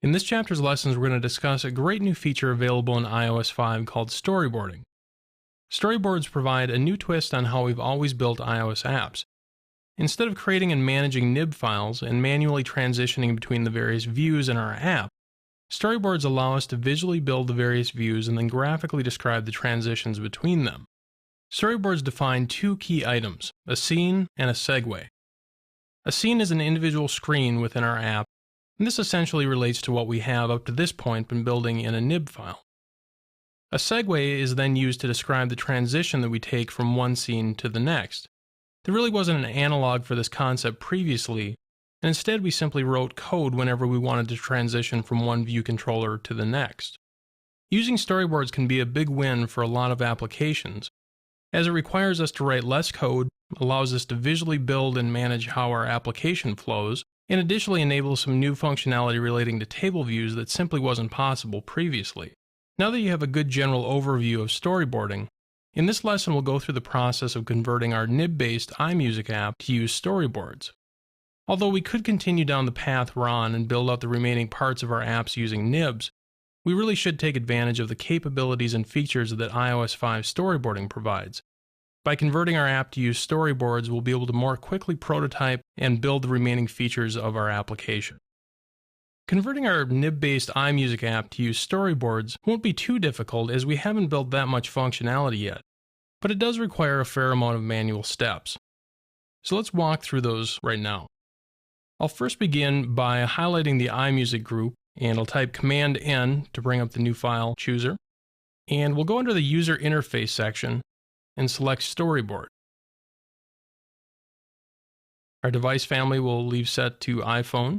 In this chapter's lessons, we're going to discuss a great new feature available in iOS 5 called Storyboarding. Storyboards provide a new twist on how we've always built iOS apps. Instead of creating and managing nib files and manually transitioning between the various views in our app, storyboards allow us to visually build the various views and then graphically describe the transitions between them. Storyboards define two key items, a scene and a segue. A scene is an individual screen within our app, and this essentially relates to what we have up to this point been building in a nib file. A segue is then used to describe the transition that we take from one scene to the next. There really wasn't an analog for this concept previously, and instead we simply wrote code whenever we wanted to transition from one view controller to the next. Using storyboards can be a big win for a lot of applications, as it requires us to write less code, allows us to visually build and manage how our application flows, and additionally enables some new functionality relating to table views that simply wasn't possible previously. Now that you have a good general overview of storyboarding, in this lesson we'll go through the process of converting our nib-based iMusic app to use storyboards. Although we could continue down the path we're on and build out the remaining parts of our apps using nibs, we really should take advantage of the capabilities and features that iOS 5 storyboarding provides. By converting our app to use storyboards, we'll be able to more quickly prototype and build the remaining features of our application. Converting our nib-based iMusic app to use storyboards won't be too difficult as we haven't built that much functionality yet, but it does require a fair amount of manual steps. So let's walk through those right now. I'll first begin by highlighting the iMusic group, and I'll type Command-N to bring up the new file chooser, and we'll go under the User Interface section and select Storyboard. Our device family will leave set to iPhone,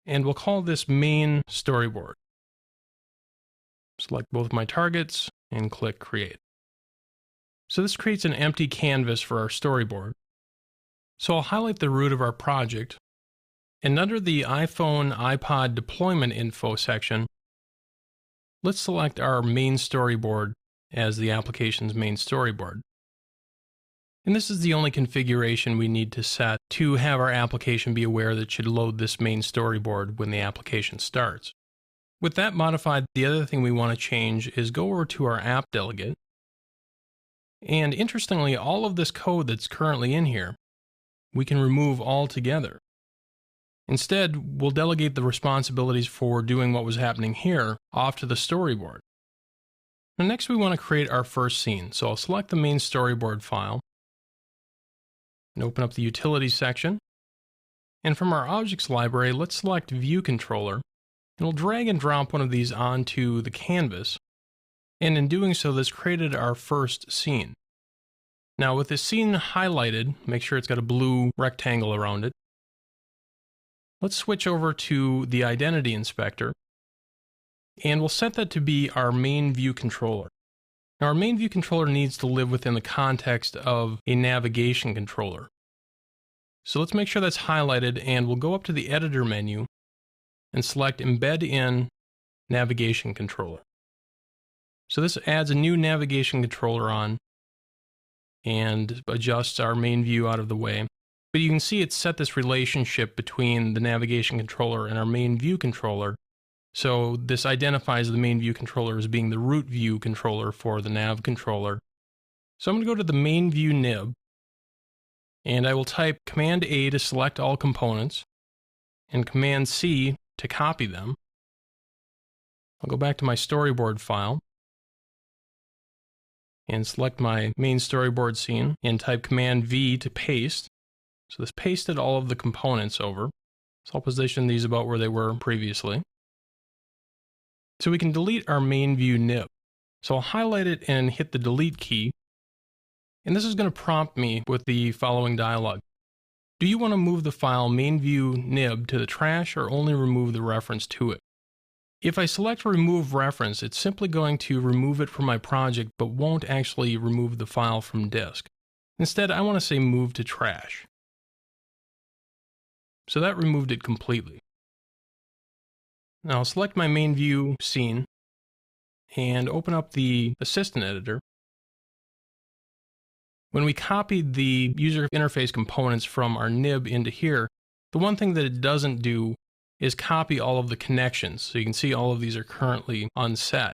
and we'll call this Main Storyboard. Select both my targets and click Create. So this creates an empty canvas for our storyboard. So I'll highlight the root of our project, and under the iPhone iPod deployment info section, let's select our main storyboard as the application's main storyboard. And this is the only configuration we need to set to have our application be aware that it should load this main storyboard when the application starts. With that modified, the other thing we want to change is go over to our app delegate. And interestingly, all of this code that's currently in here, we can remove altogether. Instead, we'll delegate the responsibilities for doing what was happening here off to the storyboard. Now next we want to create our first scene, so I'll select the main storyboard file and open up the utilities section. And from our objects library, let's select view controller, and we'll drag and drop one of these onto the canvas. And in doing so, this created our first scene. Now with this scene highlighted, make sure it's got a blue rectangle around it. Let's switch over to the identity inspector, and we'll set that to be our main view controller. Now our main view controller needs to live within the context of a navigation controller. So let's make sure that's highlighted, and we'll go up to the editor menu and select Embed in Navigation Controller. So this adds a new navigation controller on and adjusts our main view out of the way. But you can see it's set this relationship between the navigation controller and our main view controller. So this identifies the main view controller as being the root view controller for the nav controller. So I'm going to go to the main view nib, and I will type Command A to select all components and Command C to copy them. I'll go back to my storyboard file and select my main storyboard scene and type Command V to paste. So this pasted all of the components over. So I'll position these about where they were previously. So we can delete our main view nib. So I'll highlight it and hit the delete key. And this is going to prompt me with the following dialog. Do you want to move the file main view nib to the trash or only remove the reference to it? If I select remove reference, it's simply going to remove it from my project but won't actually remove the file from disk. Instead, I want to say move to trash. So that removed it completely. Now I'll select my main view scene and open up the assistant editor. When we copied the user interface components from our nib into here, the one thing that it doesn't do is copy all of the connections. So you can see all of these are currently unset.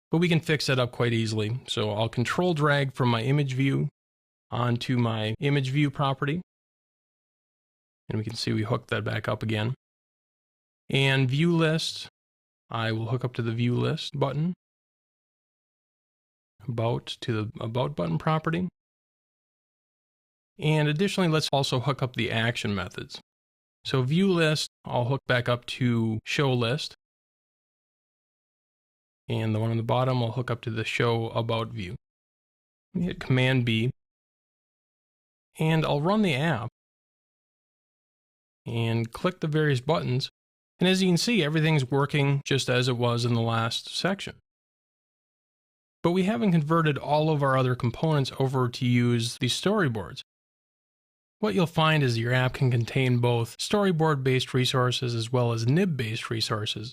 But we can fix that up quite easily. So I'll control drag from my image view onto my image view property. And we can see we hooked that back up again. And view list, I will hook up to the view list button. About to the about button property. And additionally, let's also hook up the action methods. So view list, I'll hook back up to show list. And the one on the bottom, I'll hook up to the show about view. Hit Command B. And I'll run the app. And click the various buttons. And as you can see, everything's working just as it was in the last section. But we haven't converted all of our other components over to use these storyboards. What you'll find is your app can contain both storyboard-based resources as well as nib-based resources,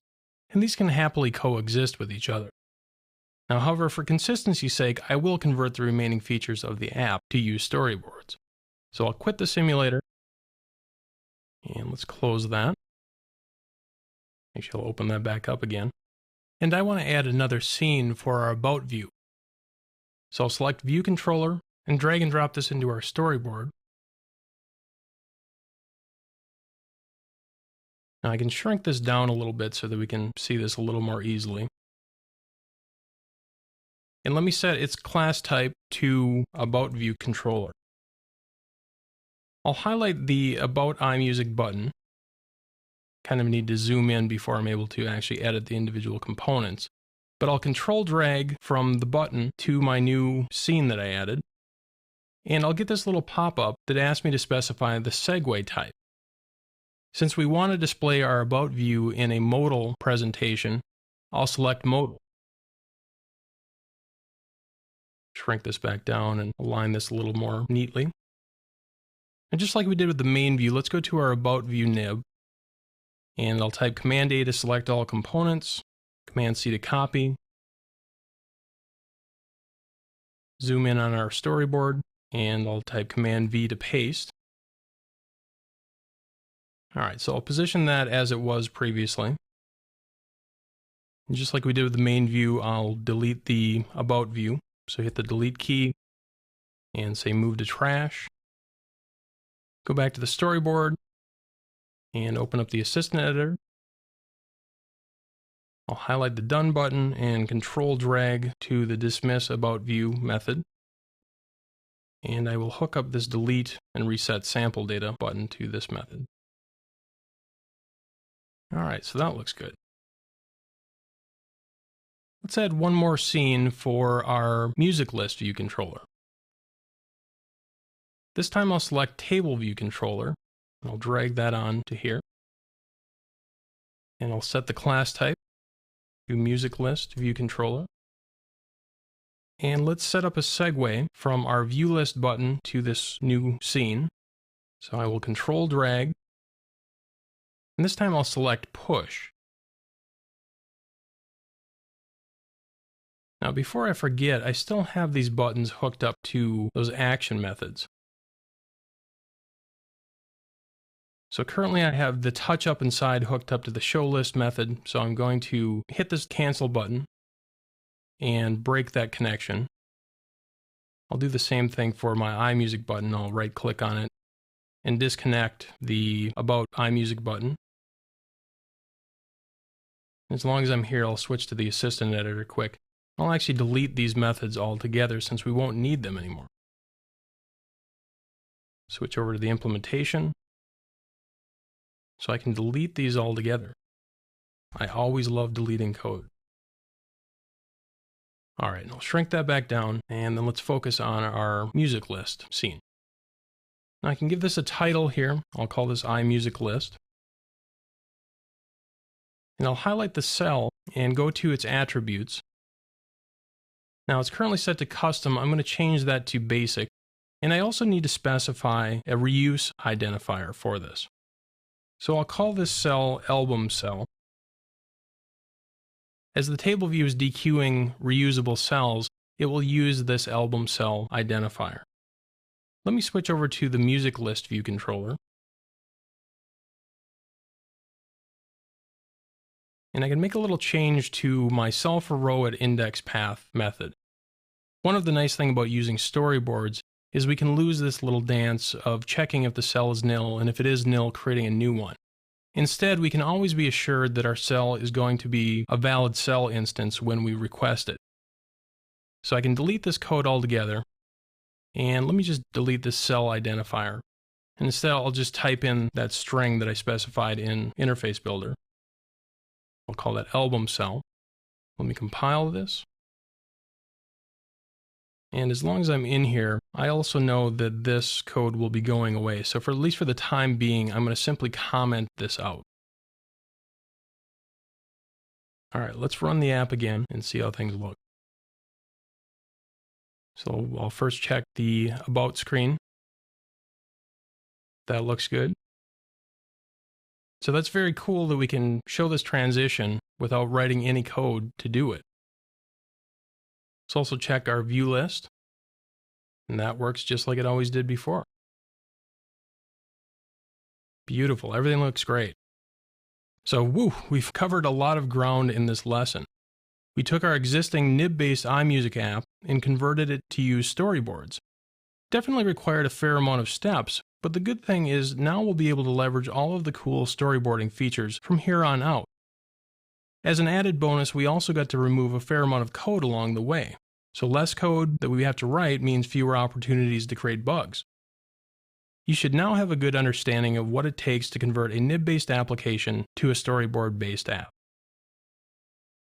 and these can happily coexist with each other. Now, however, for consistency's sake, I will convert the remaining features of the app to use storyboards. So I'll quit the simulator, and let's close that. Actually, I'll open that back up again. And I want to add another scene for our About view. So I'll select View Controller and drag and drop this into our storyboard. Now I can shrink this down a little bit so that we can see this a little more easily. And let me set its class type to About View Controller. I'll highlight the About iMusic button. Kind of need to zoom in before I'm able to actually edit the individual components. But I'll control drag from the button to my new scene that I added. And I'll get this little pop-up that asks me to specify the segue type. Since we want to display our About view in a modal presentation, I'll select modal. Shrink this back down and align this a little more neatly. And just like we did with the main view, let's go to our About view nib. And I'll type Command A to select all components, Command C to copy, zoom in on our storyboard, and I'll type Command V to paste. All right, so I'll position that as it was previously. And just like we did with the main view, I'll delete the About view. So hit the delete key and say move to trash. Go back to the storyboard and open up the assistant editor. I'll highlight the done button and control drag to the dismiss About view method. And I will hook up this delete and reset sample data button to this method. All right, so that looks good. Let's add one more scene for our music list view controller. This time I'll select table view controller. I'll drag that on to here. And I'll set the class type to music list view controller. And let's set up a segue from our view list button to this new scene. So I will control drag. And this time I'll select push. Now before I forget, I still have these buttons hooked up to those action methods. So currently I have the touch up and side hooked up to the show list method, so I'm going to hit this cancel button and break that connection. I'll do the same thing for my iMusic button. I'll right click on it and disconnect the About iMusic button. As long as I'm here, I'll switch to the assistant editor quick. I'll actually delete these methods altogether since we won't need them anymore. Switch over to the implementation. So I can delete these all together. I always love deleting code. All right, I'll shrink that back down, and then let's focus on our music list scene. Now I can give this a title here. I'll call this iMusic list. And I'll highlight the cell and go to its attributes. Now it's currently set to custom. I'm going to change that to basic. And I also need to specify a reuse identifier for this. So I'll call this cell album cell. As the table view is dequeuing reusable cells, it will use this album cell identifier. Let me switch over to the music list view controller. and I can make a little change to my cell for row at index path method. One of the nice things about using storyboards is we can lose this little dance of checking if the cell is nil, and if it is nil, creating a new one. Instead, we can always be assured that our cell is going to be a valid cell instance when we request it. So I can delete this code altogether, and let me just delete this cell identifier. And instead, I'll just type in that string that I specified in Interface Builder. I'll call that album cell. Let me compile this. And as long as I'm in here, I also know that this code will be going away. So at least for the time being, I'm going to simply comment this out. All right, let's run the app again and see how things look. So I'll first check the About screen. That looks good. So that's very cool that we can show this transition without writing any code to do it. Let's also check our view list, and that works just like it always did before. Beautiful, everything looks great. So we've covered a lot of ground in this lesson. We took our existing nib-based iMusic app and converted it to use storyboards. Definitely required a fair amount of steps, but the good thing is now we'll be able to leverage all of the cool storyboarding features from here on out. As an added bonus, we also got to remove a fair amount of code along the way. So less code that we have to write means fewer opportunities to create bugs. You should now have a good understanding of what it takes to convert a nib-based application to a storyboard-based app.